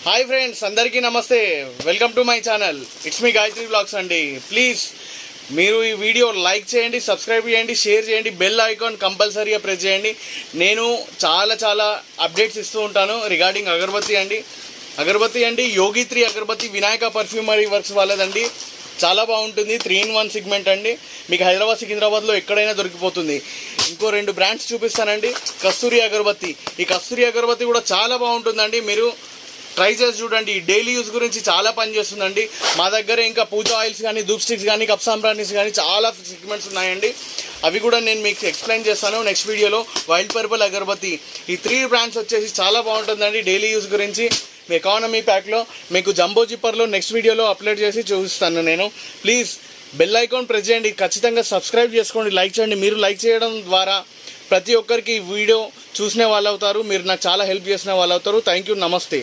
Hi friends, అందరికీ నమస్తే. Welcome to my channel. It's me Gayathri blogs అండి. ప్లీజ్ మీరు ఈ వీడియో లైక్ చేయండి, సబ్స్క్రైబ్ చేయండి, షేర్ చేయండి, బెల్ ఐకాన్ కంపల్సరీగా ప్రెస్ చేయండి. నేను చాలా అప్డేట్స్ ఇస్తూ ఉంటాను రిగార్డింగ్ అగరబత్తి అండి. యోగి 3 అగరబత్తి వినాయక పర్ఫ్యూమరీ వర్క్స్ వాళ్ళదండి. చాలా బాగుంటుంది. 3-in-1 సెగ్మెంట్ అండి. మీకు హైదరాబాద్ సికింద్రాబాద్లో ఎక్కడైనా దొరికిపోతుంది. ఇంకో 2 బ్రాండ్స్ చూపిస్తానండి. కస్తూరి అగరబత్తి. ఈ కస్తూరి అగరబత్తి కూడా చాలా బాగుంటుందండి. మీరు ట్రై చేసి చూడండి. డైలీ యూజ్ గురించి చాలా పనిచేస్తుందండి. మా దగ్గర ఇంకా పూజ ఆయిల్స్ కానీ, ధూప్ స్టిక్స్ కానీ, కప్ సాంబ్రాణీస్ కానీ చాలా సెగ్మెంట్స్ ఉన్నాయండి. అవి కూడా నేను మీకు ఎక్స్ప్లెయిన్ చేస్తాను నెక్స్ట్ వీడియోలో. వైల్డ్ పర్పుల్ అగరబత్తి. ఈ 3 బ్రాండ్స్ వచ్చేసి చాలా బాగుంటుందండి డైలీ యూజ్ గురించి. ఎకానమీ ప్యాక్లో మీకు జంబో జిప్పర్లో నెక్స్ట్ వీడియోలో అప్లోడ్ చేసి చూపిస్తాను నేను. ప్లీజ్ బెల్ ఐకాన్ ప్రెస్ చేయండి. ఖచ్చితంగా సబ్స్క్రైబ్ చేసుకోండి, లైక్ చేయండి. మీరు లైక్ చేయడం ద్వారా ప్రతి ఒక్కరికి వీడియో చూసిన వాళ్ళు అవుతారు. మీరు నాకు చాలా హెల్ప్ చేసిన వాళ్ళు అవుతారు. Thank you. నమస్తే.